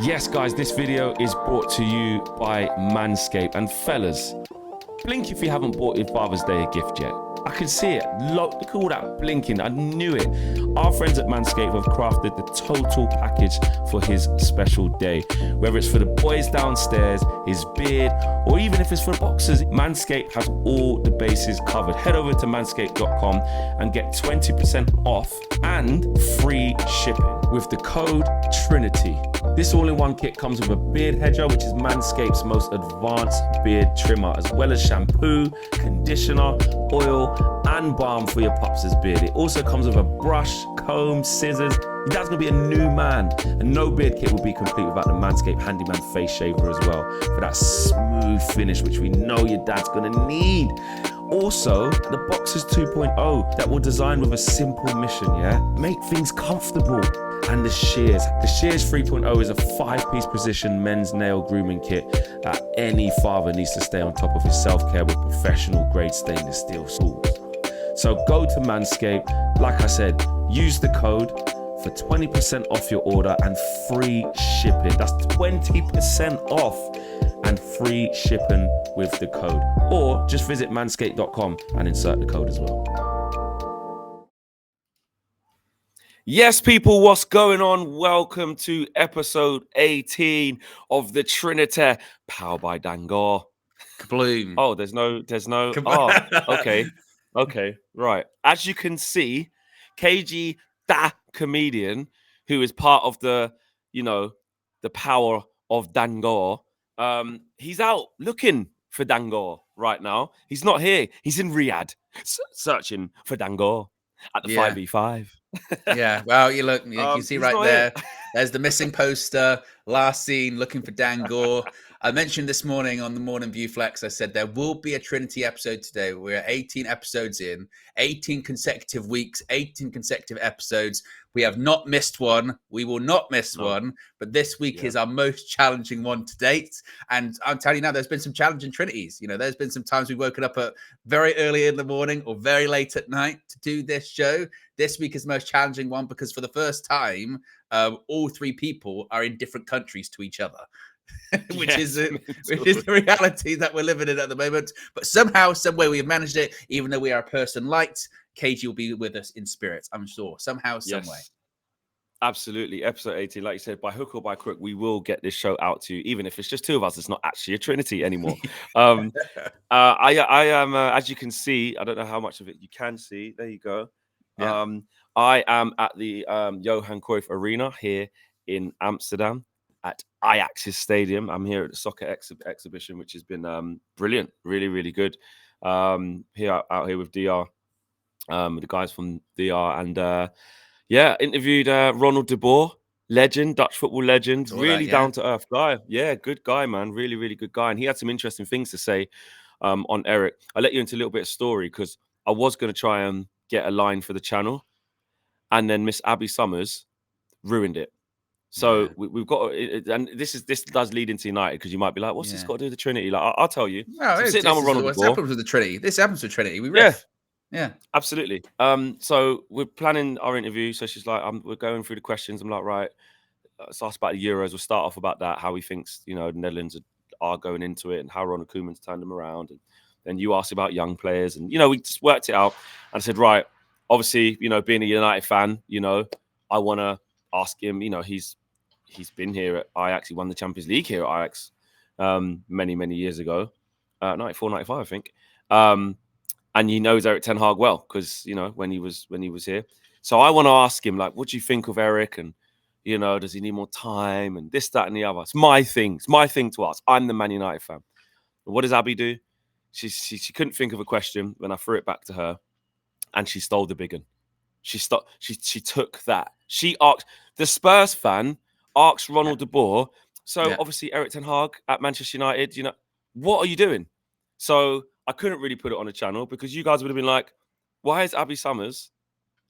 Yes, guys, this video is brought to you by Manscaped. And fellas, blink if you haven't bought your Father's Day a gift yet. I can see it. Look at all that blinking. I knew it. Our friends at Manscaped have crafted the total package for his special day. Whether it's for the boys downstairs, his beard, or even if it's for boxers, Manscaped has all the bases covered. Head over to manscaped.com and get 20% off and free shipping with the code Trinity. This all-in-one kit comes with a beard hedger, which is Manscaped's most advanced beard trimmer, as well as shampoo, conditioner, oil, and balm for your pups' beard. It also comes with a brush, comb, scissors. Your dad's gonna be a new man, and no beard kit will be complete without the Manscaped Handyman face shaver as well, for that smooth finish, which we know your dad's gonna need. Also, the Boxers 2.0 that were designed with a simple mission, make things comfortable. And the Shears 3.0 is a 5-piece precision men's nail grooming kit that any father needs to stay on top of his self-care with professional grade stainless steel tools. So go to Manscaped, like I said, use the code for 20% off your order and free shipping. That's 20% off and free shipping with the code. Or just visit manscaped.com and insert the code as well. Yes, people, what's going on? Welcome to episode 18 of the Trinity, powered by Dangor. Kabloom. Oh, there's no. Okay, right. As you can see, KG, the comedian, who is part of the power of Dangor, he's out looking for Dangor right now. He's not here. He's in Riyadh, searching for Dangor at the 5v5. Yeah, well, you can see right there. There's the missing poster. Last seen looking for Dangor. I mentioned this morning on the Morning View Flex, I said there will be a Trinity episode today. We're 18 episodes in, 18 consecutive weeks, 18 consecutive episodes. We have not missed one. We will not miss one. But this week is our most challenging one to date. And I'm telling you now, there's been some challenging Trinities. You know, there's been some times we've woken up at very early in the morning or very late at night to do this show. This week is the most challenging one because for the first time, all three people are in different countries to each other, which is the reality that we're living in at the moment. But somehow, some way we have managed it, even though we are a person light. KG will be with us in spirit, I'm sure. Somehow, some way. Absolutely. Episode 18, like you said, by hook or by crook, we will get this show out to you, even if it's just two of us. It's not actually a Trinity anymore. I am, as you can see, I don't know how much of it you can see. There you go. Yeah. I am at the Johan Cruyff Arena here in Amsterdam at Ajax's stadium. I'm here at the soccer exhibition, which has been brilliant, really, really good. Out here with DR, with the guys from DR, and interviewed Ronald de Boer, legend, Dutch football legend, really down to earth guy. Yeah, good guy, man, really, really good guy. And he had some interesting things to say on Eric. I'll let you into a little bit of story because I was going to try and get a line for the channel, and then Miss Abby Summers ruined it. So we've got, and this does lead into United because you might be like, "What's this got to do with the Trinity?" Like, I'll tell you. No, so sitting down with Ronald. What happens with the Trinity? This happens with Trinity. We riff. Yeah, absolutely. So we're planning our interview. So she's like, we're going through the questions. I'm like, right. Let's ask about the Euros. We'll start off about that. How he thinks, the Netherlands are going into it, and how Ronald Koeman's turned them around. And then you asked about young players, and we just worked it out. And I said, right. Obviously, being a United fan, I want to ask him. He's been here at Ajax. He won the Champions League here at Ajax many, many years ago, 94, 95, I think. And he knows Eric Ten Hag well because when he was here. So I want to ask him, like, what do you think of Eric? And does he need more time? And this, that, and the other. It's my thing. It's my thing to ask. I'm the Man United fan. And what does Abby do? She couldn't think of a question when I threw it back to her. And she stole the big one. She took that. She asked the Spurs fan, asked Ronald de Boer. So obviously Eric Ten Hag at Manchester United, what are you doing? So I couldn't really put it on the channel because you guys would have been like, why is Abby Summers?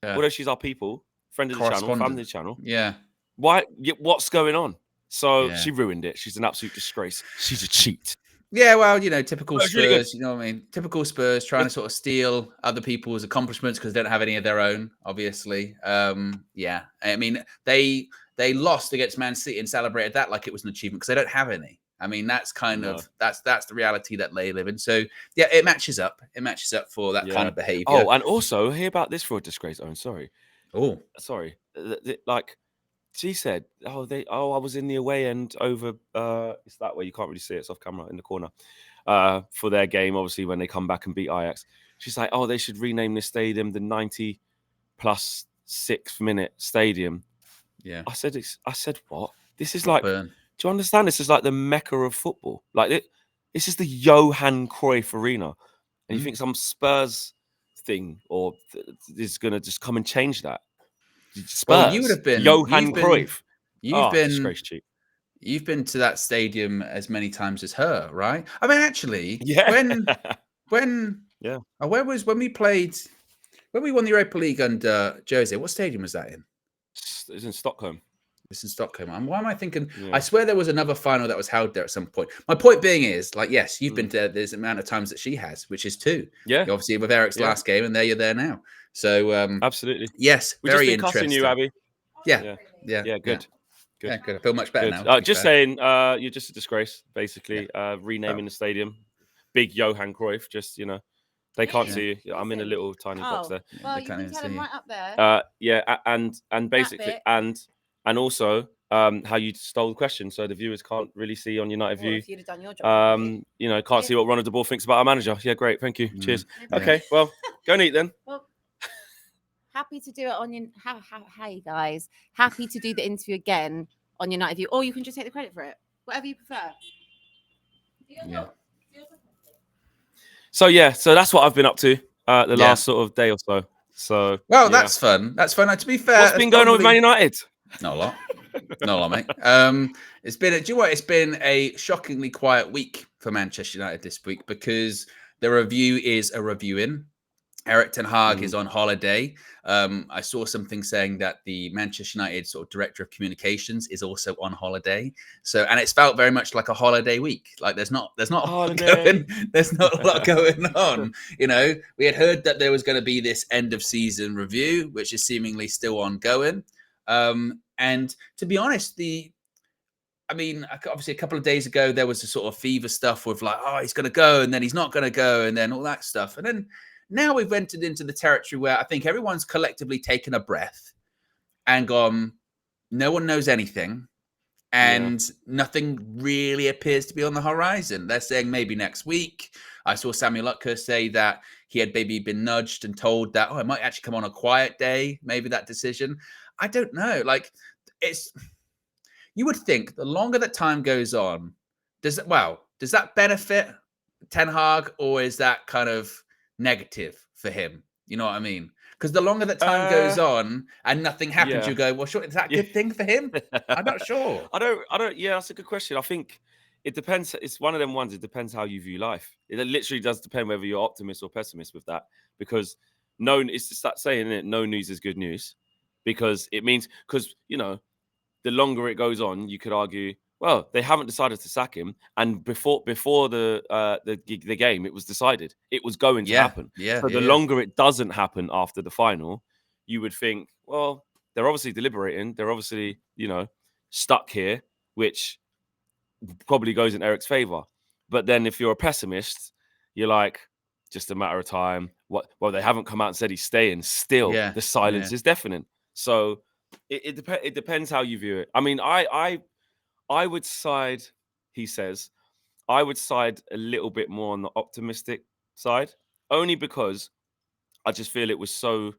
Although she's our people, friend of the channel, family of the channel. Yeah. Why? What's going on? So she ruined it. She's an absolute disgrace. She's a cheat. Yeah, well, typical Spurs, really, you know what I mean? Typical Spurs trying to sort of steal other people's accomplishments because they don't have any of their own, obviously. I mean, they they lost against Man City and celebrated that like it was an achievement because they don't have any. I mean, that's kind of that's the reality that they live in. So yeah, it matches up. It matches up for that kind of behavior. Oh, and also hear about this for a disgrace. Oh, sorry. Sorry. Like she said, I was in the away end over. It's that way. You can't really see it. It's off camera in the corner. For their game, obviously when they come back and beat Ajax. She's like, oh, they should rename this stadium the 90 plus 6th minute stadium. Yeah. I said, what? This is like. Do you understand? This is like the mecca of football. Like this is the Johan Cruyff Arena, and you think some Spurs thing or is going to just come and change that? Spurs. Well, you would have been Johan Cruyff. You've been to that stadium as many times as her, right? I mean, actually, when we won the Europa League under Jose, what stadium was that in? It's in Stockholm. It's in Stockholm. And why am I thinking? I swear there was another final that was held there at some point. My point being is, like, yes, you've been there. There's the amount of times that she has, which is 2. Yeah. Obviously, with Eric's last game, and there you're there now. So absolutely. Yes, We've very just been interesting. cussing you, Abby. Yeah. Good. Yeah, good. I feel much better now. Just saying, you're just a disgrace, basically. Renaming the stadium, big Johan Cruyff. Just they can't see you. I'm in a little tiny box there. Well, you can tell them right up there. And basically, and also how you stole the question, so the viewers can't really see on United View. If you'd have done your job, can't see what Ronald de Boer thinks about our manager. Yeah, great, thank you. Cheers. Okay, well, go and eat then. Well, happy to do it on your. Hey guys, happy to do the interview again on United View, or you can just take the credit for it, whatever you prefer. Yeah. So that's what I've been up to the last sort of day or so. So that's fun. That's fun. To be fair, what's been going on with Man United? Not a lot. Not a lot, mate. It's been. Do you know what? It's been a shockingly quiet week for Manchester United this week because the review is a reviewing. Erik ten Hag is on holiday. I saw something saying that the Manchester United sort of director of communications is also on holiday. So, and it's felt very much like a holiday week. Like there's not a lot going on. We had heard that there was going to be this end of season review, which is seemingly still ongoing. And to be honest, obviously a couple of days ago, there was a sort of fever stuff with like, oh, he's going to go and then he's not going to go and then all that stuff. And then now we've entered into the territory where I think everyone's collectively taken a breath and gone, no one knows anything. And nothing really appears to be on the horizon. They're saying maybe next week. I saw Samuel Lutka say that he had maybe been nudged and told that, it might actually come on a quiet day, maybe that decision. I don't know. Like, you would think the longer that time goes on, does that benefit Ten Hag, or is that kind of negative for him? You know what I mean? Because the longer that time goes on and nothing happens, you go, well, sure, is that a good thing for him? I'm not sure. I don't. Yeah, that's a good question. I think it depends. It's one of them ones. It depends how you view life. It literally does depend whether you're optimist or pessimist with that. Because it's just that saying, isn't it? No news is good news. Because it means, the longer it goes on, you could argue, well, they haven't decided to sack him, and before the game, it was decided it was going to happen. So the longer it doesn't happen after the final, you would think, well, they're obviously deliberating. They're obviously, stuck here, which probably goes in Eric's favor. But then if you're a pessimist, you're like, just a matter of time. Well, they haven't come out and said he's staying. Still, the silence is deafening. So it depends how you view it. I mean, I would side, he says, I would side a little bit more on the optimistic side, only because I just feel it was so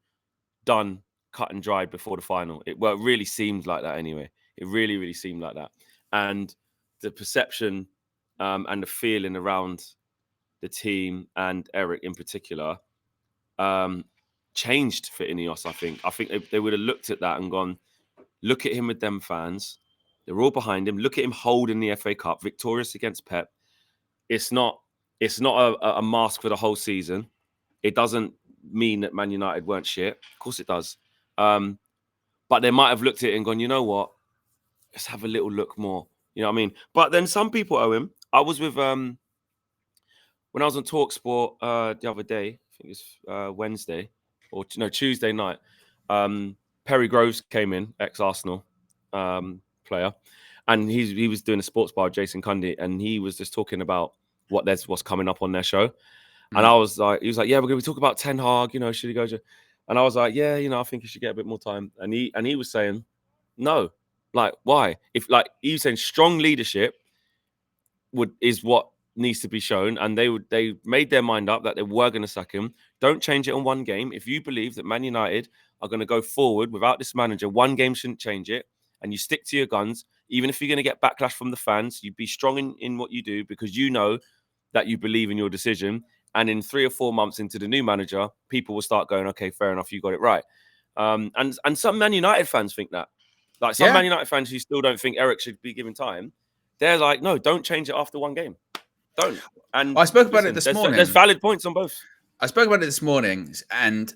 done, cut and dried before the final. It really seemed like that anyway. It really, really seemed like that. And the perception and the feeling around the team and Eric in particular changed for Ineos, I think. I think they would have looked at that and gone, look at him with them fans. They're all behind him. Look at him holding the FA Cup, victorious against Pep. It's not a mask for the whole season. It doesn't mean that Man United weren't shit. Of course it does. But they might have looked at it and gone, you know what? Let's have a little look more. You know what I mean? But then some people owe him. I was with, when I was on TalkSport the other day, I think it's Wednesday, or no, Tuesday night, Perry Groves came in, ex-Arsenal. player, and he was doing a sports bar with Jason Cundy, and he was just talking about what's coming up on their show. And I was like, he was like, yeah, we're going to talk about Ten Hag, you know, should he go? And I was like, yeah, you know, I think he should get a bit more time. And he was saying, no, like, why? If like he was saying, strong leadership is what needs to be shown, and they made their mind up that they were going to sack him. Don't change it on one game. If you believe that Man United are going to go forward without this manager, one game shouldn't change it, and you stick to your guns. Even if you're going to get backlash from the fans, you be strong in what you do, because you know that you believe in your decision. And in 3 or 4 months into the new manager, people will start going, okay, fair enough, you got it right. And some Man United fans think that. Like some Man United fans who still don't think Eric should be given time, they're like, no, don't change it after one game. Don't. And I spoke about it this morning. There's valid points on both. I spoke about it this morning, and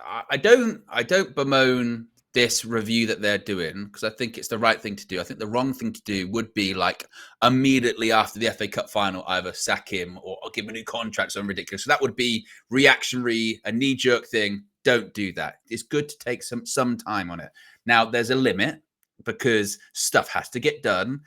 I don't bemoan this review that they're doing, because I think it's the right thing to do. I think the wrong thing to do would be like immediately after the FA Cup final, either sack him or give him a new contract, something ridiculous. So that would be reactionary, a knee-jerk thing. Don't do that. It's good to take some time on it. Now, there's a limit, because stuff has to get done.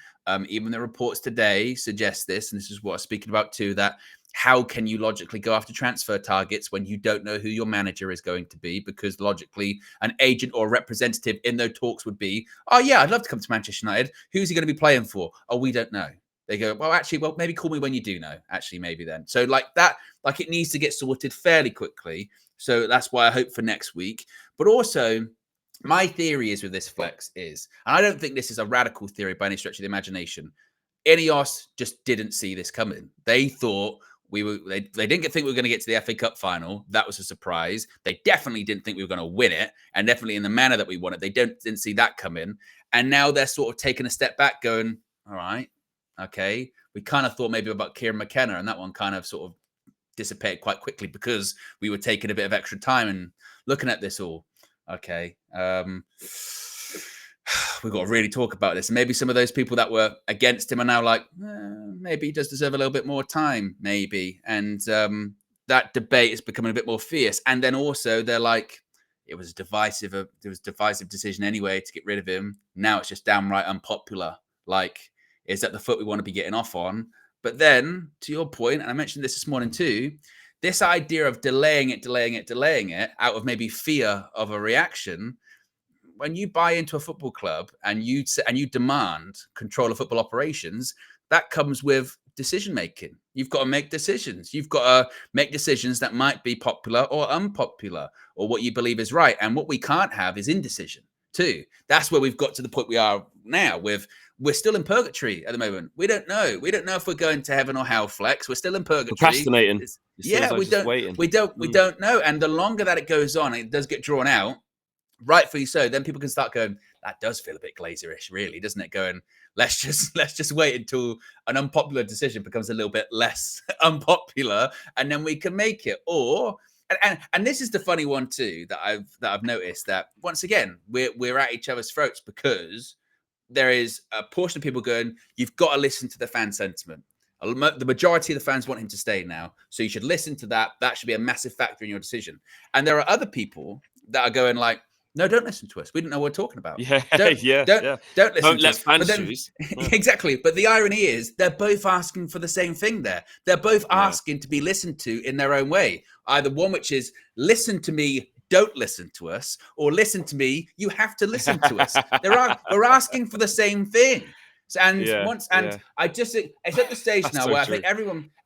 Even the reports today suggest this, and this is what I'm speaking about too, that how can you logically go after transfer targets when you don't know who your manager is going to be? Because logically, an agent or a representative in those talks would be, oh yeah, I'd love to come to Manchester United. Who's he going to be playing for? Oh, we don't know. They go, well, maybe call me when you do know. Actually, maybe then. So like that, like it needs to get sorted fairly quickly. So that's why I hope for next week. But also, my theory is with this flex is, and I don't think this is a radical theory by any stretch of the imagination, Ineos just didn't see this coming. They thought they didn't think we were going to get to the FA Cup final. That was a surprise. They definitely didn't think we were going to win it, and definitely in the manner that we won it. They didn't see that coming. And now they're sort of taking a step back going, all right, okay. We kind of thought maybe about Kieran McKenna, and that one kind of sort of dissipated quite quickly because we were taking a bit of extra time and looking at this all. Okay. We've got to really talk about this. Maybe some of those people that were against him are now like, maybe he does deserve a little bit more time, maybe. And that debate is becoming a bit more fierce. And then also they're like, it was a divisive decision anyway to get rid of him. Now it's just downright unpopular. Like, is that the foot we want to be getting off on? But then, to your point, and I mentioned this morning too, this idea of delaying it out of maybe fear of a reaction. When you buy into a football club and you demand control of football operations, that comes with decision making. You've got to make decisions. You've got to make decisions that might be popular or unpopular, or what you believe is right. And what we can't have is indecision too. That's where we've got to the point we are now. We're still in purgatory at the moment. We don't know. We don't know if we're going to heaven or hell, Flex. We're still in purgatory. Procrastinating. We don't know. And the longer that it goes on, it does get drawn out. Rightfully so. Then people can start going, that does feel a bit Glazer-ish, really, doesn't it? Going, let's just wait until an unpopular decision becomes a little bit less unpopular, and then we can make it. Or and this is the funny one too that I've noticed, that once again we're at each other's throats, because there is a portion of people going, you've got to listen to the fan sentiment. The majority of the fans want him to stay now, so you should listen to that. That should be a massive factor in your decision. And there are other people that are going like, no, don't listen to us. We don't know what we're talking about. Don't listen Don't to let us. fans choose. Exactly. But the irony is they're both asking for the same thing there. They're both asking to be listened to in their own way. Either one, which is listen to me, don't listen to us, or listen to me, you have to listen to us. We're asking for the same thing. I just, it's at the stage now where I think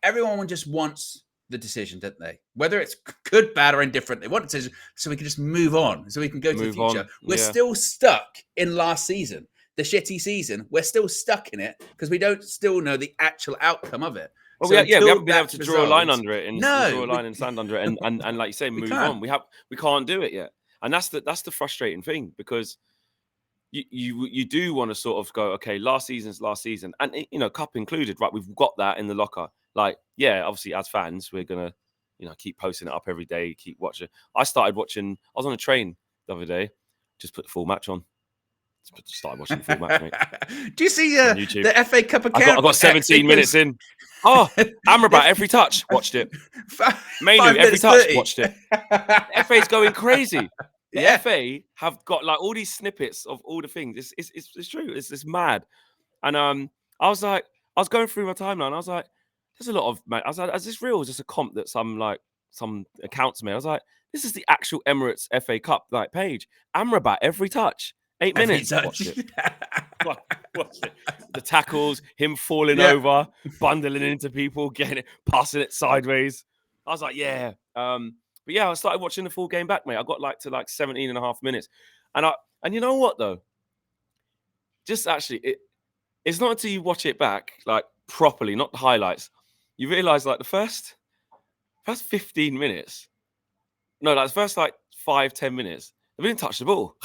everyone just wants the decision, don't they? Whether it's good, bad, or indifferent, they want a decision so we can just move on, so we can go to the future. We're still stuck in last season, the shitty season. We're still stuck in it because we don't still know the actual outcome of it. Well, we haven't been able to draw a line under it and draw a line and stand under it and like you say, move on. We can't do it yet, and that's the frustrating thing, because you do want to sort of go, okay, last season's last season, and cup included, right? We've got that in the locker. Like, yeah, obviously as fans, we're gonna, keep posting it up every day, keep watching. I was on a train the other day, just put the full match on. Started watching the full match, mate. Do you see the FA Cup account? I got 17 minutes in. Oh, Amrabat, every touch, watched it. Mainly every touch, watched it. FA's going crazy. The Yeah. FA have got like all these snippets of all the things. It's true. It's mad. And I was going through my timeline. I was like, there's a lot of man. I was like, is this real? Is this a comp that some accounts made? I was like, this is the actual Emirates FA Cup like page. Amrabat every touch, 8 minutes. Watch it. Watch it. The tackles, him falling over, bundling into people, getting it, passing it sideways. I was like, yeah. But yeah, I started watching the full game back, mate. I got to 17 and a half minutes. And you know what though? Just actually, it's not until you watch it back, like properly, not the highlights, you realise like the first 15 minutes, no, like the first 5-10 minutes, they didn't touch the ball.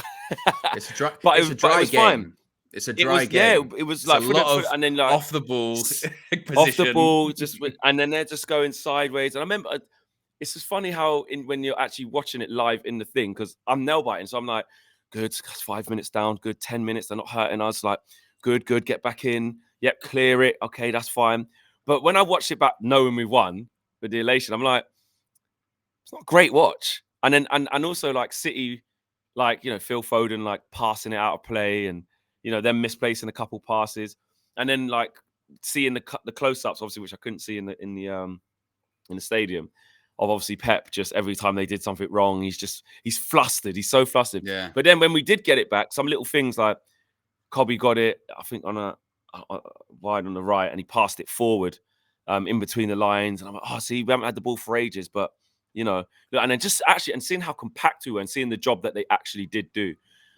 It's a dry, but it's a dry it was game. Fine. It's a dry game. Yeah, it was it's like a lot of and then like off the ball position. Off the ball, and then they're just going sideways. And I remember it's just funny how when you're actually watching it live in the thing, because I'm nail biting, so I'm like, good, 5 minutes down, good, 10 minutes, they're not hurting us. Like, good, get back in. Yep, clear it. Okay, that's fine. But when I watched it back, knowing we won with the elation, I'm like, it's not a great watch. And then and also like City, like Phil Foden like passing it out of play, and them misplacing a couple passes, and then like seeing the close-ups, obviously, which I couldn't see in the stadium, of obviously Pep just every time they did something wrong, he's flustered. He's so flustered. Yeah. But then when we did get it back, some little things like Cobby got it, I think on a wide on the right, and he passed it forward in between the lines, and I'm like, oh, see, we haven't had the ball for ages, but and then just actually and seeing how compact we were and seeing the job that they actually did do.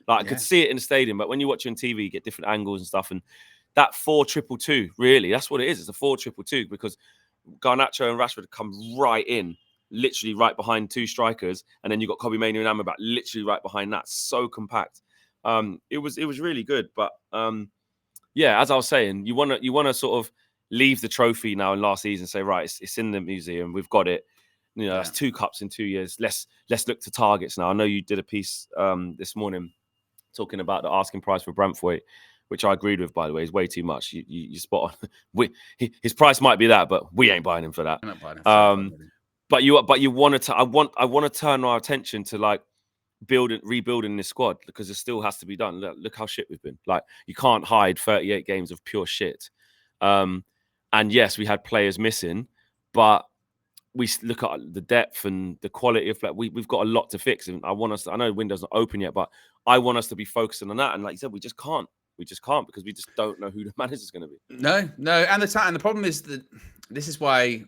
Like I could see it in the stadium, but when you watch it on TV, you get different angles and stuff. And that 4-2-2, really, that's what it is. It's a 4-2-2 because Garnacho and Rashford come right in, literally right behind two strikers, and then you got Kobbie Mainoo and Amrabat literally right behind that. So compact. It was really good. But yeah, as I was saying, you wanna sort of leave the trophy now in last season and say, right, it's in the museum, we've got it. That's 2 cups in 2 years. Let's look to targets now. I know you did a piece this morning talking about the asking price for Brentford, which I agreed with, by the way, is way too much. You spot on. His price might be that, but we ain't buying him for that. I'm not buying him but you want to. I want to turn our attention to like rebuilding this squad, because it still has to be done. Look how shit we've been. Like, you can't hide 38 games of pure shit. And yes, we had players missing, but we look at the depth and the quality of play. We've got a lot to fix, and I know the window's not open yet, but I want us to be focusing on that. And like you said, we just can't because we just don't know who the manager's going to be. No, and the problem is that this is why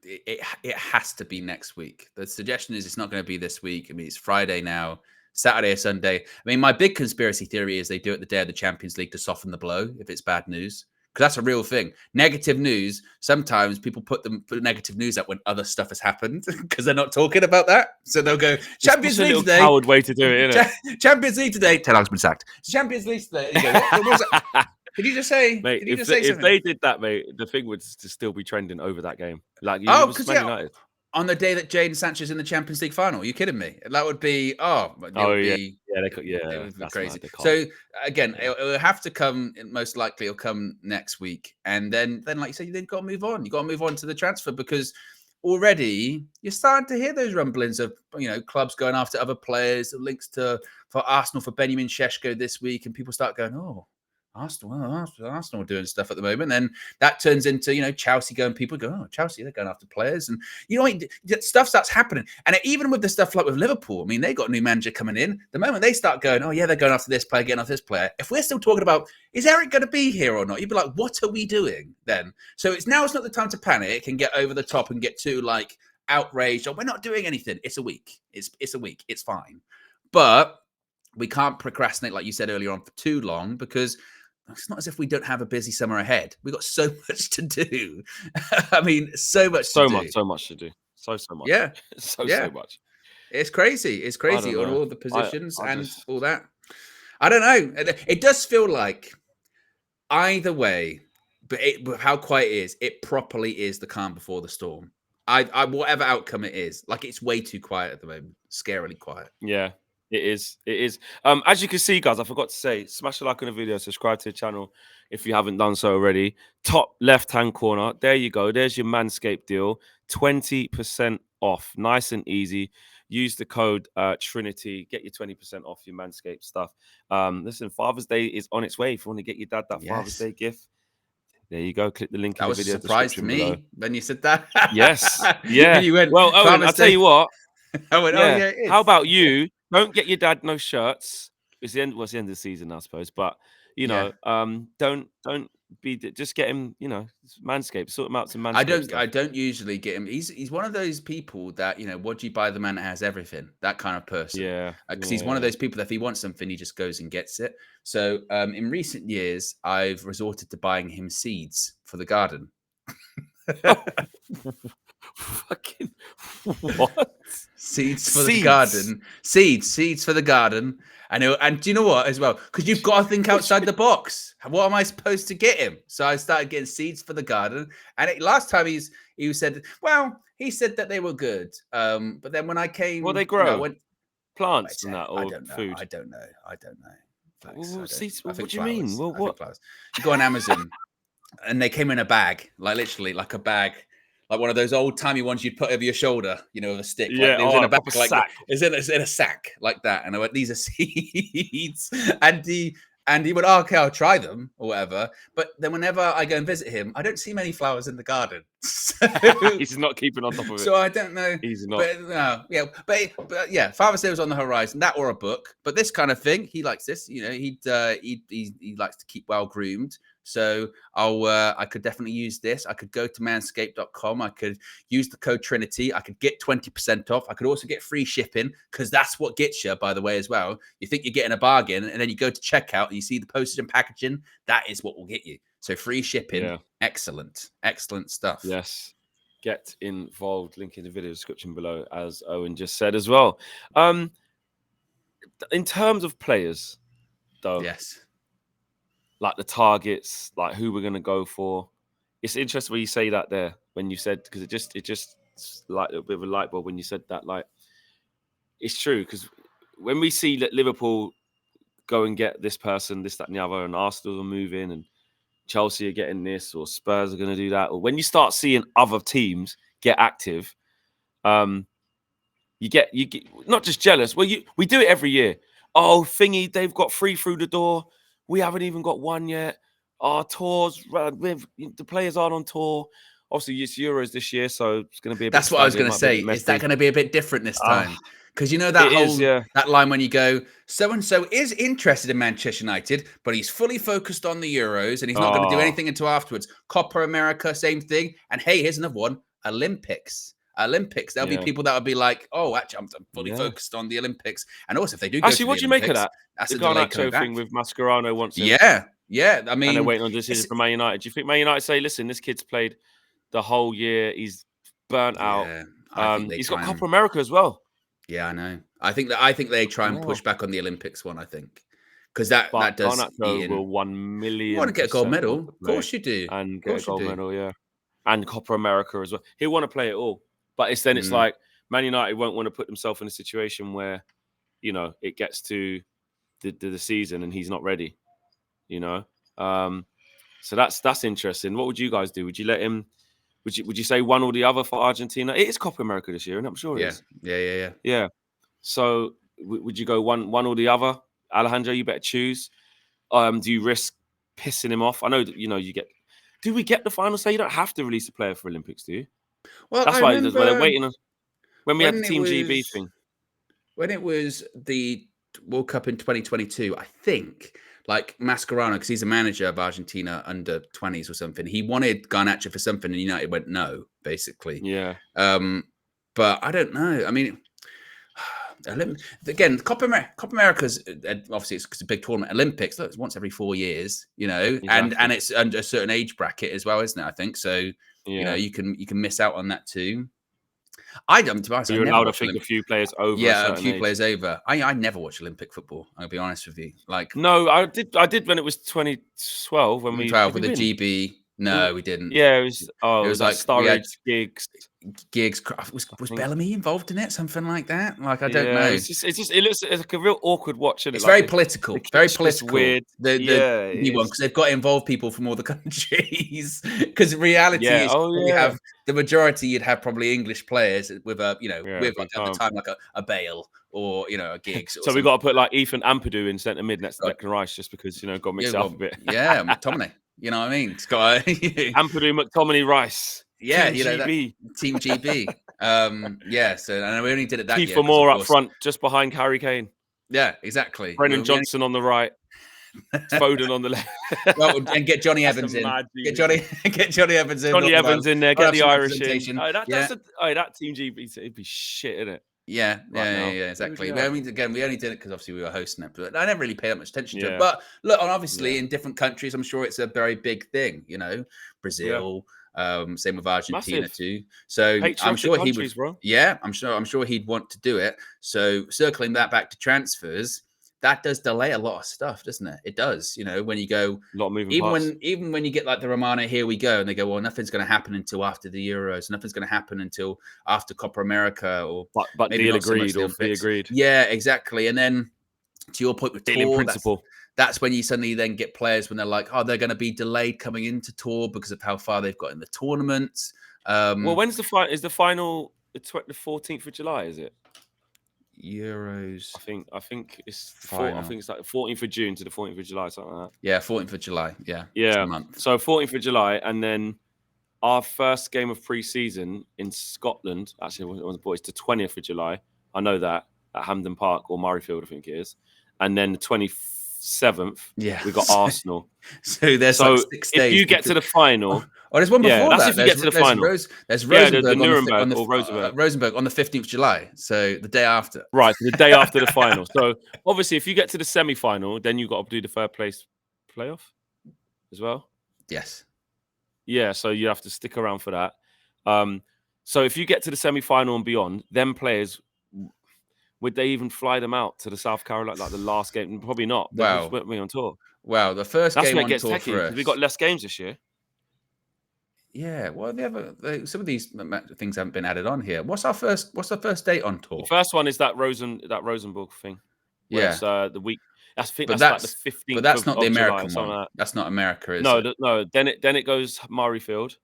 it has to be next week. The suggestion is it's not going to be this week. I mean, it's Friday now, Saturday or Sunday. I mean, my big conspiracy theory is they do it the day of the Champions League to soften the blow if it's bad news. Because that's a real thing. Negative news, sometimes people put negative news up when other stuff has happened because they're not talking about that. So they'll go, Champions League today. Coward way to do it, isn't it? Champions League today. Ten Hag's been sacked. Champions League today. You go, what was that? Did you just say? Mate, if they did that, mate, the thing would still be trending over that game. Like, because on the day that Jadon Sancho is in the Champions League final, are you kidding me? That would be it would be crazy. So again, it'll have to come. Most likely, it'll come next week, and then like you said, you've got to move on. You got to move on to the transfer, because already you're starting to hear those rumblings of clubs going after other players. Links for Arsenal for Benjamin Šeško this week, and people start going, oh, Arsenal are doing stuff at the moment. Then that turns into, Chelsea going, people go, oh, Chelsea, they're going after players. And, stuff starts happening. And even with the stuff like with Liverpool, I mean, they got a new manager coming in. The moment they start going, oh, yeah, they're going after this player, getting after this player. If we're still talking about, is Eric going to be here or not? You'd be like, what are we doing then? So it's not the time to panic and get over the top and get too outraged. Or we're not doing anything. It's a week. It's a week. It's fine. But we can't procrastinate, like you said earlier on, for too long, because it's not as if we don't have a busy summer ahead. We've got so much to do. I mean, so much to do. So much to do. So much. Yeah. So much. It's crazy. It's crazy on all the positions and all that. I don't know. It does feel like either way, but how quiet it is, it properly is the calm before the storm. Whatever outcome it is, it's way too quiet at the moment. Scarily quiet. Yeah. It is. As you can see, guys, I forgot to say, smash a like on the video, subscribe to the channel if you haven't done so already. Top left-hand corner, there you go. There's your Manscaped deal, 20% off. Nice and easy. use the code Trinity, get your 20% off your Manscaped stuff. Listen, Father's Day is on its way. If you want to get your dad that Father's Day gift, there you go. Click the link in the video description below. That was a surprise to me when you said that. Yes. Yeah. You went, well, Owen, I'll tell you what. I went, oh, yeah, it is. How about you? Don't get your dad no shirts. It's the end of the season, I suppose. But, you know, don't be, just get him, you know, Manscaped. Sort him out some Manscaped I don't usually get him. He's one of those people that, you know, what do you buy the man that has everything? That kind of person. Yeah. Because he's one of those people that if he wants something, he just goes and gets it. So in recent years, I've resorted to buying him seeds for the garden. Fucking what? Seeds for the garden. Seeds for the garden. And do you know what as well? Because you've got to think outside the box. What am I supposed to get him? So I started getting seeds for the garden. And last time he said, well, he said that they were good. But then when I came, well, they grow plants and that, or food. I don't know. Well, seeds, what do you mean? Well, what? You go on Amazon, and they came in a bag, like literally like a bag. Like one of those old timey ones you'd put over your shoulder, you know, with a stick. Yeah, like, it was in a bag, like sack. It's in a sack like that. And I went, these are seeds. And he went, oh, okay, I'll try them or whatever. But then whenever I go and visit him, I don't see many flowers in the garden. So, he's not keeping on top of it. So I don't know. He's not. But yeah, Father's Day was on the horizon. That or a book. But this kind of thing, he likes this. You know, he likes to keep well groomed. So I could definitely use this. I could go to manscaped.com. I could use the code Trinity. I could get 20% off. I could also get free shipping, because that's what gets you, by the way, as well. You think you're getting a bargain, and then you go to checkout and you see the postage and packaging. That is what will get you. So free shipping. Yeah. Excellent stuff. Yes. Get involved. Link in the video description below, as Owen just said as well. In terms of players, though. Yes. Like the targets, like who we're going to go for. It's interesting when you say that there, when you said, because it just like a bit of a light bulb when you said that. Like, it's true, because when we see that Liverpool go and get this person, this, that, and the other, and Arsenal are moving, and Chelsea are getting this, or Spurs are going to do that, or when you start seeing other teams get active, you get not just jealous. Well, we do it every year. Oh, thingy, they've got 3 through the door. We haven't even got 1 yet. Our tours, the players aren't on tour. Obviously, it's Euros this year, so it's going to be a bit. That's what I was going to say. Is that going to be a bit different this time? Because you know that that line when you go, so-and-so is interested in Manchester United, but he's fully focused on the Euros, and he's not going to do anything until afterwards. Copa America, same thing. And hey, here's another one, Olympics. There'll be people that will be like, oh, actually, I'm fully focused on the Olympics. And also, if they do go actually, what do you make of that? That's the a Garnacho thing with Mascherano once. Yeah. I mean, and they're waiting on a decision from Man United. Do you think Man United say, listen, this kid's played the whole year, he's burnt out. He's got Copa America as well. Yeah, I know. I think they try and push back on the Olympics one. I think because that does. Garnacho will 1 million. You want to get a gold medal, of course you do, and get a gold medal, yeah, and Copa America as well. He'll want to play it all. But it's like Man United won't want to put themselves in a situation where, you know, it gets to the season and he's not ready, you know. So that's interesting. What would you guys do? Would you let him? Would you say one or the other for Argentina? It is Copa America this year, and I'm sure it is. Yeah. So would you go one or the other? Alejandro, you better choose. Do you risk pissing him off? I know that, you know, do we get the final say? You don't have to release a player for Olympics, do you? Well, that's why they're waiting on. When we had the Team GB thing, when it was the World Cup in 2022, I think, like Mascherano, because he's a manager of Argentina under 20s or something, he wanted Garnacho for something, and United went no, basically. Yeah. But I don't know. I mean, again, Copa America's obviously it's a big tournament. Olympics, look, it's once every 4 years, you know, exactly. and it's under a certain age bracket as well, isn't it? I think so. You know, you can miss out on that too. I don't. To be honest, you're allowed to think a few players over. Yeah, a few players over. I never watch Olympic football. I'll be honest with you. Like, no, I did when it was 2012 when 2012 with the GB. No, we didn't. Yeah, it was. It It was was like like we had Sturridge, Giggs. Giggs. Was think. Bellamy involved in it? Something like that? Like, I don't Yeah, know. it looks like a real awkward watch, isn't it? It's Like very the political. Very kit's just political. weird. The Yeah, new one, because they've got to involve people from all the countries. Because reality yeah. is, Oh you yeah. have the majority. You'd have probably English players with a, Yeah, with big like at the time. time like a Bale or a Giggs. Or So we something. got to put like Ethan Ampadu in centre mid next to Right. Declan Rice, just because got to mix Yeah, it up well, a bit. yeah, McTominay. You know what I mean? It's got Ampadu, McTominay, Rice. yeah, Team that GB. Team GB. Yeah, so and we only did it that year. Kiefer 'cause, of Moore up course- front, just behind Harry Kane. Yeah, exactly. Brennan We only- Johnson on the right. Foden on the left. well, and get Johnny That's Evans a in. mad Get team. Johnny Evans in. Johnny Evans in there. I'll Get have the some Irish in. representation. Oh, that Team GB. It'd be shit, isn't it? Yeah, now. exactly. Yeah. We only did it because obviously we were hosting it, but I never really paid that much attention to Yeah. it. But look, obviously in different countries, I'm sure it's a very big thing. Brazil, same with Argentina Massive. too. So I'm Patriotic sure he countries, would. bro. Yeah, I'm sure he'd want to do it. So circling that back to transfers, that does delay a lot of stuff, doesn't it? It does. When you go. A lot of moving parts. Even when you get like the Romano, here we go, and they go, well, nothing's going to happen until after the Euros. Nothing's going to happen until after Copa America, or but maybe deal not so much agreed the or fee Olympics. agreed. Yeah, exactly. And then to your point with Deal in Tour, principle. that's when you suddenly then get players when they're like, oh, they're going to be delayed coming into Tour because of how far they've got in the tournament. Well, when's the final? Is the final the 14th of July? Is it? Euros? I think it's Final. I think it's like the 14th of June to the 14th of July, something like that. Yeah, 14th of July. Yeah, Yeah. it's a month. So 14th of July, and then our first game of pre-season in Scotland, actually, it was the 20th of July. I know that at Hampden Park or Murrayfield, I think it is. And then the 27th, Yeah, we got Arsenal. So there's So like 6 days. if you get to the final, oh, there's one before Yeah, that's that. if you get to the final. There's Yeah, Rosenborg the on Nuremberg on or Rosenborg. Rosenborg on the 15th of July. So the day after. right, the day after the final. So obviously, if you get to the semi-final, then you've got to do the third place playoff as well. Yes. Yeah, so you have to stick around for that. So if you get to the semi-final and beyond, them players, would they even fly them out to the South Carolina, like the last game? Probably not. They Wow. just won't be on tour. Wow, the first That's game where it on gets tour techy, for us. because we got less games this year. Yeah, well, some of these things haven't been added on here. What's the first date on tour? The first one is that Rosenborg thing. Yeah, It's, the week. That's like the 15th. But that's not the of July, American something one. like that. That's not America, is No, it? no. Then it goes Murrayfield,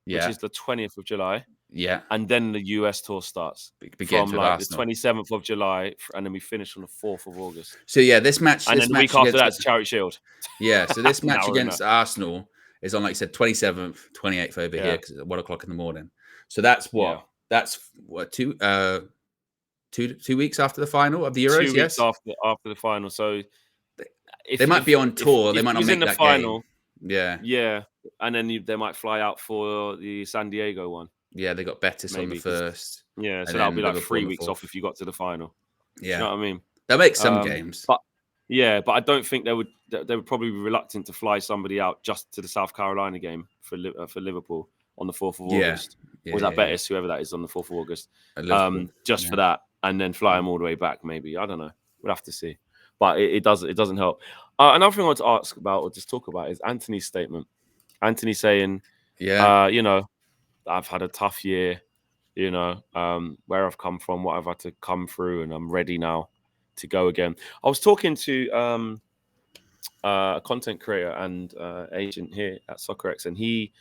Yeah, which is the 20th of July, yeah. and then the US tour starts Begins from with like Arsenal. the 27th of July, and then we finish on the 4th of August. So yeah, this match, And then the week after that's Charity Shield. Yeah, so this match Now against Arsenal is on, like you said, 27th, 28th over here because it's at 1 o'clock in the morning. So that's what? Yeah. That's what, two weeks after the final of the Euros. 2 Yes, weeks after the final. So they might be on tour. They might not he's make in the that final. game. Yeah, and then they might fly out for the San Diego one. Yeah, they got Betis on the Maybe, 'cause- first. Yeah, so And that'll be then like Liverpool 3 on the weeks 4th. off if you got to the final. Yeah, You know what I mean? they'll make some games. But but I don't think they would probably be reluctant to fly somebody out just to the South Carolina game for Liverpool on the 4th of August. Yeah, Or was that yeah, Betis, whoever that is, on the 4th of August? At Liverpool. Just for that, and then fly them all the way back. Maybe, I don't know. We'll have to see. But it doesn't help. Another thing I want to ask about or just talk about is Anthony's statement. Anthony saying, Yeah, I've had a tough year. Where I've come from, what I've had to come through, and I'm ready now to go again. I was talking to a content creator and agent here at SoccerX, and he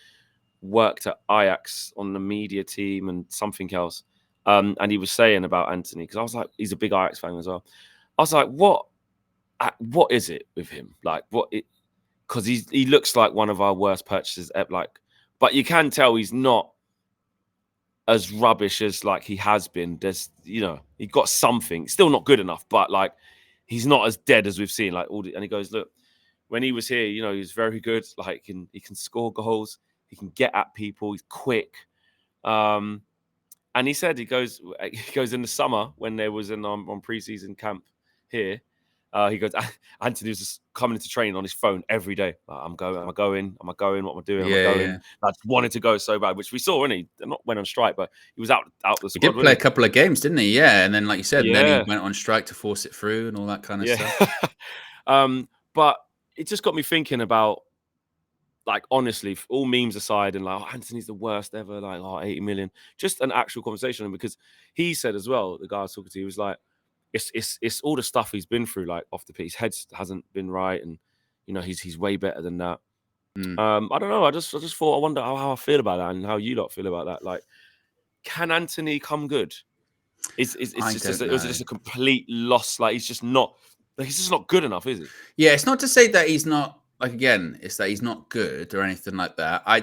worked at Ajax on the media team and something else. And he was saying about Anthony, because I was like, he's a big Ajax fan as well. I was like, what is it with him? Like, because he looks like one of our worst purchases ever. But you can tell he's not as rubbish as like he has been. There's, he got something, still not good enough, but like he's not as dead as we've seen. And he goes, look, when he was here, he was very good. Like he can score goals, he can get at people, he's quick. And he said he goes in the summer when there was on preseason camp here. He goes, Anthony was just coming into training on his phone every day. Like, am I going? What am I doing? Am I going? Yeah. I just wanted to go so bad, which we saw, didn't he? Not went on strike, but he was out the he squad. did play a couple of games, didn't he? Yeah, and then like you said, Yeah. then he went on strike to force it through and all that kind of stuff. But it just got me thinking about like honestly, all memes aside, and like, oh, Anthony's the worst ever, like, oh, 80 million, just an actual conversation. Because he said as well, the guy I was talking to, he was like, it's all the stuff he's been through, like off the pitch. His head hasn't been right, and you know, he's way better than that. I don't know. I just thought, I wonder how I feel about that, and how you lot feel about that. Like, can Anthony come good? Was it just a complete loss? Like, he's just not good enough, is he? Yeah, it's not to say that he's not. Like, again, it's that he's not good or anything like that. I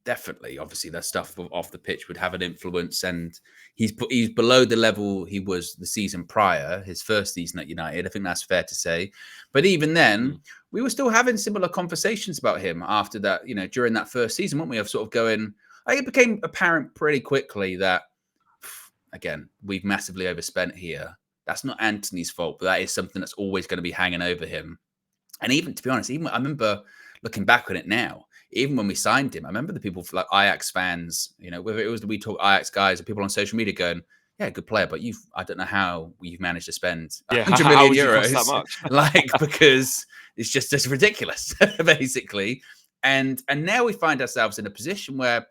definitely, obviously, that stuff off the pitch would have an influence, and he's below the level he was the season prior, his first season at United. I think that's fair to say. But even then, we were still having similar conversations about him after that. You know, during that first season, weren't we? Of sort of going. I think it became apparent pretty quickly that, again, we've massively overspent here. That's not Anthony's fault, but that is something that's always going to be hanging over him. And even, to be honest, I remember looking back on it now, even when we signed him, I remember the people, like Ajax fans, you know, whether it was the We Talk Ajax guys or people on social media going, yeah, good player, but I don't know how you've managed to spend 100 million euros that much? like, because it's just ridiculous, basically. And now we find ourselves in a position where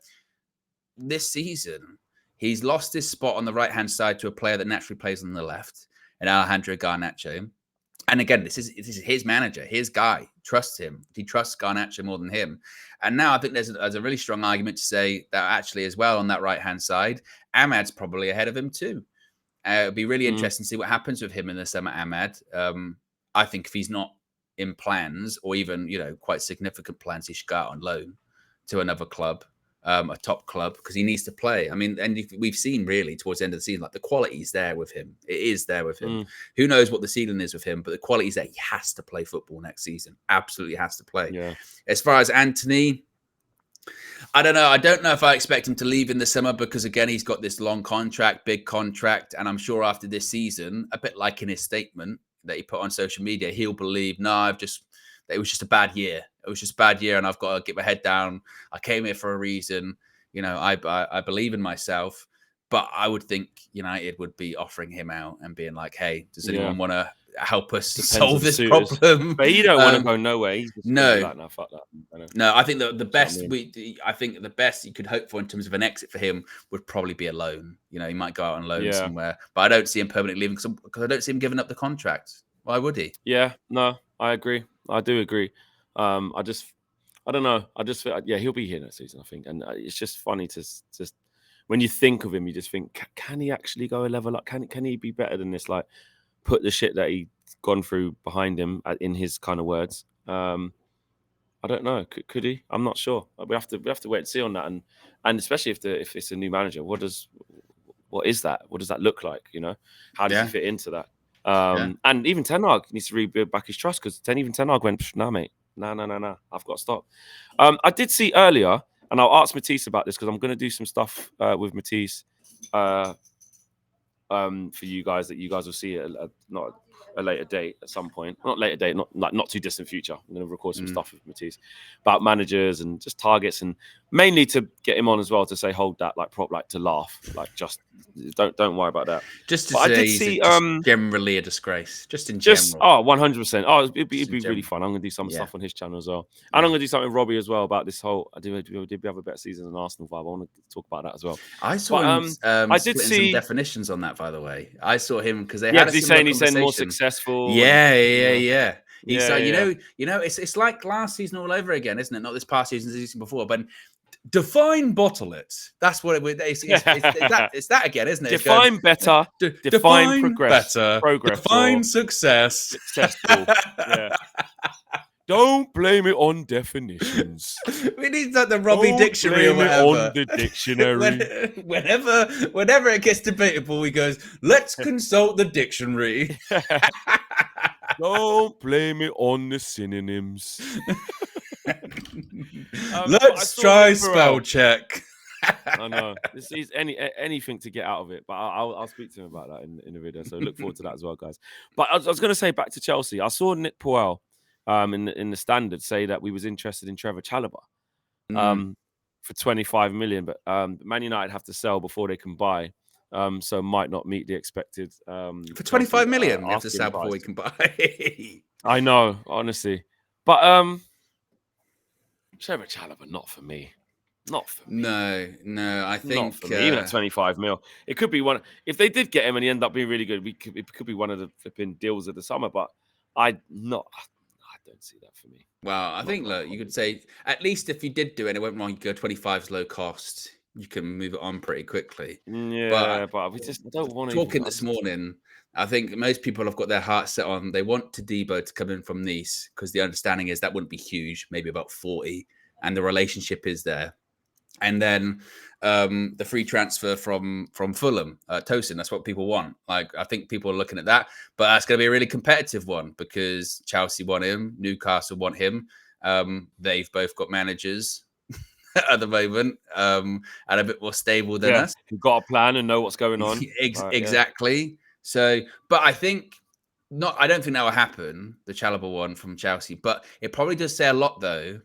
this season, he's lost his spot on the right-hand side to a player that naturally plays on the left, and Alejandro Garnacho. And again, this is his manager, his guy. Trusts him. He trusts Garnacho more than him. And now I think there's a really strong argument to say that actually as well on that right-hand side, Ahmad's probably ahead of him too. It'll be really interesting to see what happens with him in the summer, Ahmad. I think if he's not in plans, or even, you know, quite significant plans, he should go out on loan to another club. A top club, because he needs to play. I mean, and we've seen really towards the end of the season, like the quality's there with him. It is there with him. Who knows what the ceiling is with him, but the quality's there. He has to play football next season. Absolutely has to play. Yeah. As far as Anthony, I don't know. I don't know if I expect him to leave in the summer, because again, he's got this long contract, big contract, and I'm sure after this season, a bit like in his statement that he put on social media, he'll believe, no, it was just a bad year. It was just a bad year, and I've got to get my head down. I came here for a reason. You know, I believe in myself. But I would think United would be offering him out and being like, hey, does anyone want to help us solve this problem? But he don't want to go nowhere. He's just no. like, no, fuck that. No, I think the best the best you could hope for in terms of an exit for him would probably be a loan. You know, he might go out on loan somewhere. But I don't see him permanently leaving, because I don't see him giving up the contract. Why would he? Yeah, no, I agree. I do agree. I don't know. I just feel, he'll be here next season, I think. And it's just funny to just, when you think of him, you just think, can he actually go a level up? Can he be better than this? Like, put the shit that he's gone through behind him, in his kind of words. I don't know. Could he? I'm not sure. We have to wait and see on that. And especially if it's a new manager, what is that? What does that look like? You know, how does he fit into that? And even Ten Hag needs to rebuild back his trust, because even Ten Hag went, nah, mate. No. I've got to stop. I did see earlier, and I'll ask Matisse about this, because I'm going to do some stuff with Matisse for you guys that you guys will see at not a later date at some point. Not later date, not too distant future. I'm going to record some stuff with Matisse about managers and just targets, and mainly to get him on as well, to say, hold that, like, to laugh, like, just don't worry about that. Just to say, I did see generally a disgrace, just in general. 100%. Oh, it'd be really fun. I'm going to do some stuff on his channel as well, and I'm going to do something with Robbie as well about this whole. Did we have a better season than Arsenal vibe? I want to talk about that as well. I saw him. I did see some definitions on that, by the way. I saw him because they had a similar he's saying more successful. Yeah. He's you know, it's like last season all over again, isn't it? Not this past season, the season before, but define bottle it. That's what it's that again, isn't it? Define better. Define progress. Define success. Successful. Yeah. Don't blame it on definitions. We need like the Robbie dictionary or whatever. On the dictionary. whenever it gets debatable, he goes, let's consult the dictionary. Don't blame it on the synonyms. Let's try spell check. I know. This is anything to get out of it, but I'll speak to him about that in the video. So look forward to that as well, guys. But I was going to say, back to Chelsea. I saw Nick Puel in the Standard say that we was interested in Trevor Chalobah for 25 million, but Man United have to sell before they can buy. So might not meet the expected for 25 million. You have to sell before we can buy. I know, honestly, but Trevor Chalobah, not for me. Not for me. No. I think not for me. Even at 25 mil, it could be one. If they did get him and he ended up being really good, it could be one of the flipping deals of the summer. But I don't see that for me. Well, I think, look, you could say at least if you did do it and it went wrong, you go 25 is low cost. You can move it on pretty quickly. Yeah, but we just don't want to. Talking this morning, I think most people have got their hearts set on they want Todibo to come in from Nice because the understanding is that wouldn't be huge, maybe about 40, and the relationship is there. And then the free transfer from Fulham, Tosin, that's what people want. Like, I think people are looking at that, but that's going to be a really competitive one because Chelsea want him, Newcastle want him. They've both got managers at the moment and a bit more stable than us. You've got a plan and know what's going on. Exactly. Yeah. So, but I think I don't think that will happen, the Chalobah one from Chelsea, but it probably does say a lot though.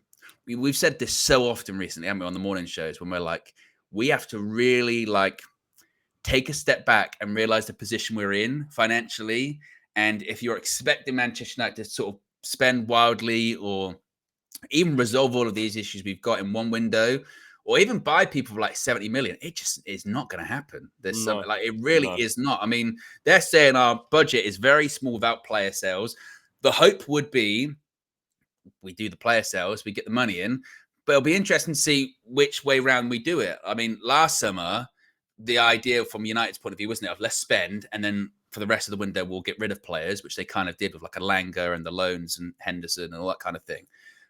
We've said this so often recently, haven't we, on the morning shows when we're like, we have to really like take a step back and realize the position we're in financially. And if you're expecting Manchester United to sort of spend wildly or even resolve all of these issues we've got in one window, or even buy people for like 70 million, it just is not going to happen. There's something like it really is not. I mean, they're saying our budget is very small without player sales. The hope would be we do the player sales, we get the money in, but it'll be interesting to see which way round we do it. I mean, last summer, the idea from United's point of view, wasn't it, of let's spend and then for the rest of the window, we'll get rid of players, which they kind of did with like a Langer and the loans and Henderson and all that kind of thing.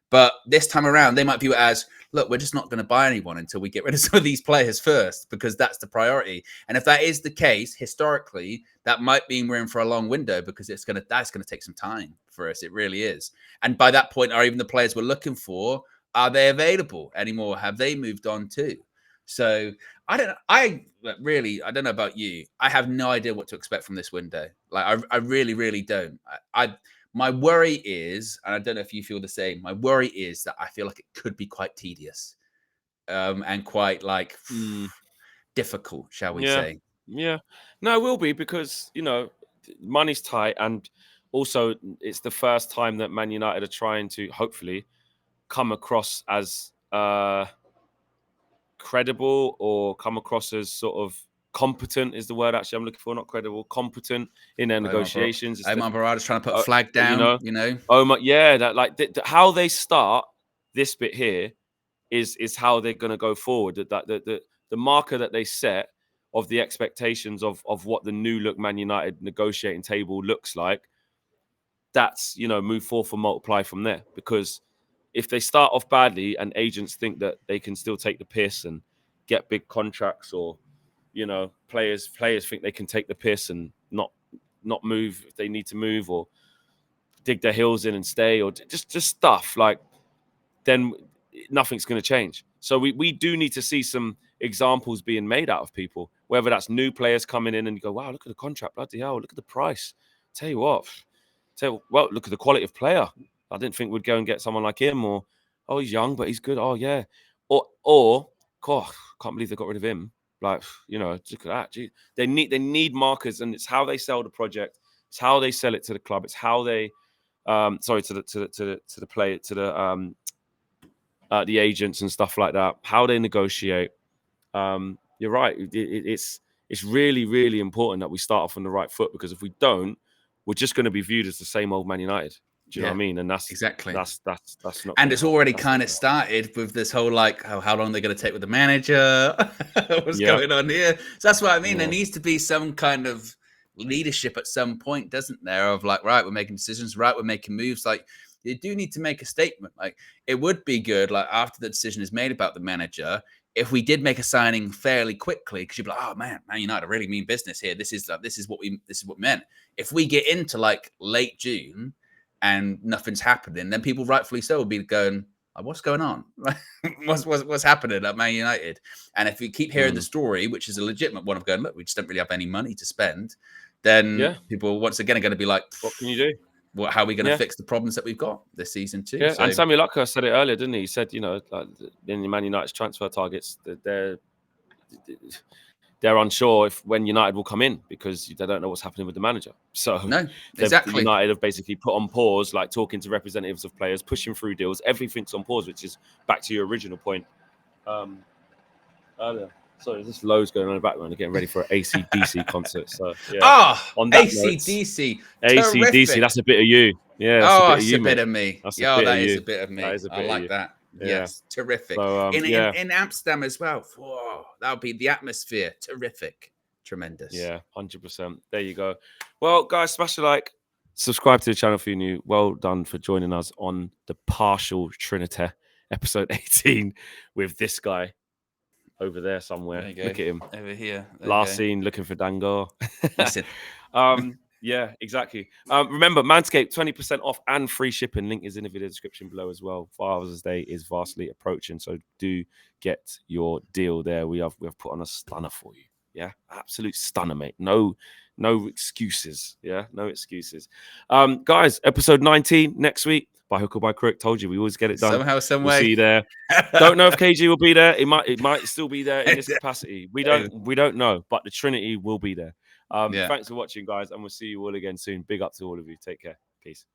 But this time around, they might view it as, look, we're just not going to buy anyone until we get rid of some of these players first, because that's the priority. And if that is the case, historically, that might mean we're in for a long window because that's going to take some time for us. It really is. And by that point, are even the players we're looking for, are they available anymore? Have they moved on too? So I don't know about you. I have no idea what to expect from this window. Like I really, really don't. My worry is, and I don't know if you feel the same, my worry is that I feel like it could be quite tedious and quite like difficult, shall we say. Yeah. No, it will be because, money's tight. And also it's the first time that Man United are trying to hopefully come across as credible or come across as sort of competent is the word actually I'm looking for, not credible, competent in their negotiations. Omar Barada's trying to put a flag down, how they start this bit here is how they're going to go forward. The marker that they set of the expectations of what the new look Man United negotiating table looks like, that's, move forth and multiply from there. Because if they start off badly and agents think that they can still take the piss and get big contracts, or players think they can take the piss and not move if they need to move, or dig their heels in and stay, or just stuff like, then nothing's going to change. So we do need to see some examples being made out of people, whether that's new players coming in and you go, wow, look at the contract, bloody hell, look at the price. Tell you what, look at the quality of player. I didn't think we'd go and get someone like him, or, oh, he's young, but he's good. Oh, yeah. Or God, can't believe they got rid of him. Like, look at that. Gee. They need markers, and it's how they sell the project. It's how they sell it to the club. It's how they, to the player, to the agents and stuff like that. How they negotiate. You're right. It's really, really important that we start off on the right foot, because if we don't, we're just going to be viewed as the same old Man United. Do you know what I mean? And that's exactly that's not. And it's already kind of started with this whole like, how long they're going to take with the manager? What's going on here? So that's what I mean. Yeah. There needs to be some kind of leadership at some point, doesn't there? Of like, right, we're making decisions. Right, we're making moves. Like, you do need to make a statement. Like, it would be good, like after the decision is made about the manager, if we did make a signing fairly quickly, because you'd be like, oh man, United really mean business here. This is what meant. If we get into like late June and nothing's happening, then people rightfully so will be going, oh, what's going on? what's happening at Man United? And if we keep hearing the story, which is a legitimate one of going, look, we just don't really have any money to spend, then people once again are going to be like, what can you do? How are we going to fix the problems that we've got this season too? Yeah, and Sammy Lucker said it earlier, didn't he? He said, like in Man United's transfer targets, they're unsure if when United will come in because they don't know what's happening with the manager. So no, exactly. United have basically put on pause, like talking to representatives of players, pushing through deals. Everything's on pause, which is back to your original point. Earlier. Sorry, there's just loads going on in the background. They're getting ready for an AC/DC concert. So yeah. On that AC/DC, AC/DC. That's a bit of you. Yeah. That's a bit of me. That's that is a bit of me. That is a bit I like of that. Yeah. Yes, terrific. So, in Amsterdam as well. Whoa, that would be the atmosphere. Terrific. Tremendous. Yeah, 100%. There you go. Well, guys, smash the like. Subscribe to the channel if you're new. Well done for joining us on the Partial Trinity, episode 18, with this guy over there somewhere. There Look at him. Over here. Last scene, looking for Dango. Listen. Yeah, exactly. Remember, Manscaped, 20% off and free shipping. Link is in the video description below as well. Father's Day is vastly approaching, so do get your deal there. We have put on a stunner for you. Yeah, absolute stunner, mate. No excuses. Yeah, no excuses. Guys, episode 19 next week. By hook or by crook, told you we always get it done. Somehow, some we'll way. See you there. Don't know if KG will be there. It might still be there in this capacity. We don't know, but the Trinity will be there. Thanks for watching, guys, and we'll see you all again soon. Big up to all of you. Take care. Peace.